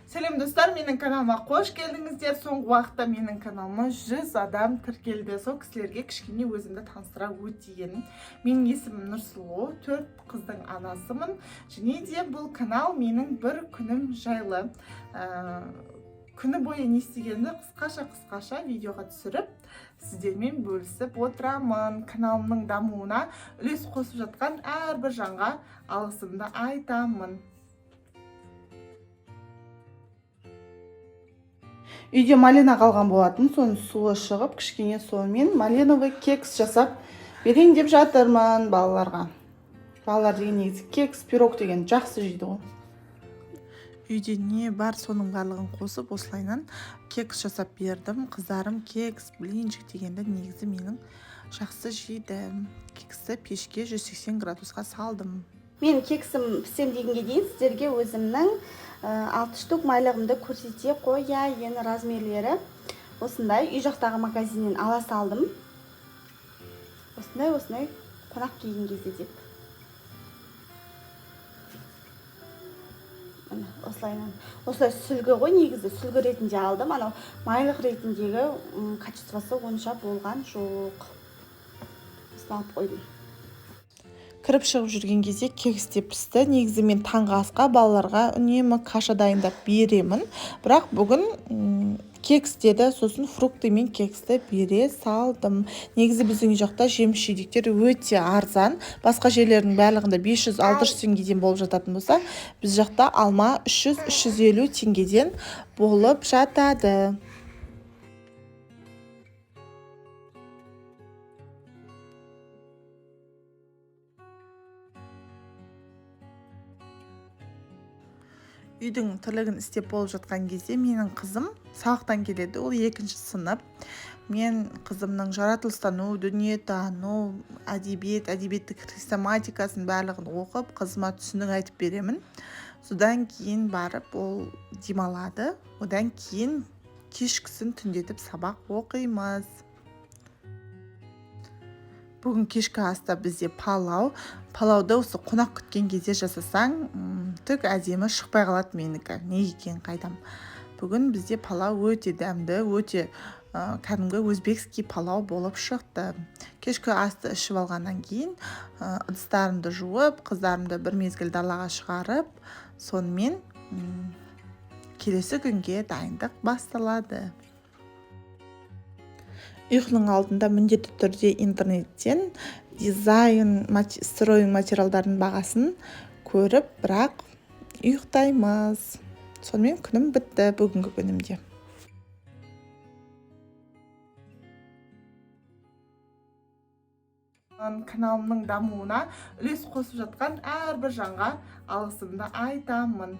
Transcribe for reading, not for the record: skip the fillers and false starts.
Сәлем достар, менің каналыма қош келдіңіздер. Соңғы уақытта менің каналыма 100 адам тіркелді. Сол кісілерге кішкене өзімді таныстыра өтейін. Менің есімім Нұрсұлу, 4 қыздың анасымын. Және де бұл канал менің бір күнім жайлы. Күні бойы не істегенді қысқаша видеоға түсіріп, сіздермен бөлісіп отырамын. Каналымның дамуына үлес қосып жатқан әрбір жанға алғысымды айтамын. Үйде малина қалған болатын, соны суы шығып, кішкене сонымен малиновый кекс жасап берейін деп жатырмын балаларға. Балалар деген негізі кекс, пирог деген жақсы жейді ғой. Үйде не бар, соның барлығын қосып, осылайынан кекс жасап бердім. Қыздарым кекс, блинчик дегенді негізі менің жақсы жейді. Кексті пешке 180 градусқа салдым. Мен кексім пісем дегенге дейін сіздерге өзімнің 6 штук майлығымды көрсете қояйын. Размерлері осындай үй жақтағы магазиннен ала салдым. Осындай қонақ келген кезде деп. Осылай сүлгі ғой, негізі сүлгі ретінде алдым. Анау майлық ретіндегі качествосы онша болған жоқ. Осыны алып қойдым. Кіріп шығып жүрген кезде кекс те пісті. Негізі мен таңғы асқа балаларға үнемі каша дайындап беремін. Бірақ бүгін кекс деді, сосын фрукты мен кексті бере салдым. Негізі біздің үй жақта жеміс-жидектер өте арзан. Басқа жерлердің барлығында 500-600 теңгеден болып жататын болса, біз жақта алма 300-350 теңгеден болып жатады. Үйдің тірлігін істеп болып жатқан кезде менің қызым сабақтан келеді, ол 2-ші сынып. Мен қызымның жаратылыстану, дүниетану, әдебиеттік хрестоматикасын барлығын оқып, қызыма түсінік айтып беремін. Содан кейін барып ол демалады. Одан кейін кешкісін түндетіп сабақ оқимыз. Бүгін кешкі аста бізде палау. Палауды осы қонақ күткен кезде жасасаң, түк әдемі шықпай қалады менікі. Не екен қайдам. Бүгін бізде палау өте дәмді, өте кәдімгі өзбекский палау болып шықты. Кешкі асты ішіп алғаннан кейін ыдыстарымды жуып, қыздарымды бір мезгіл далаға шығарып, сонымен келесі күнге дайындық басталады. Ұйқының алдында міндетті түрде интернеттен дизайн, строинг материалдардың бағасын көріп, бірақ ұйықтаймыз. Сонымен күнім бітті бүгінгі күнімде. Каналымның дамуына үлес қосып жатқан әрбір жанға алғысымды айтамын.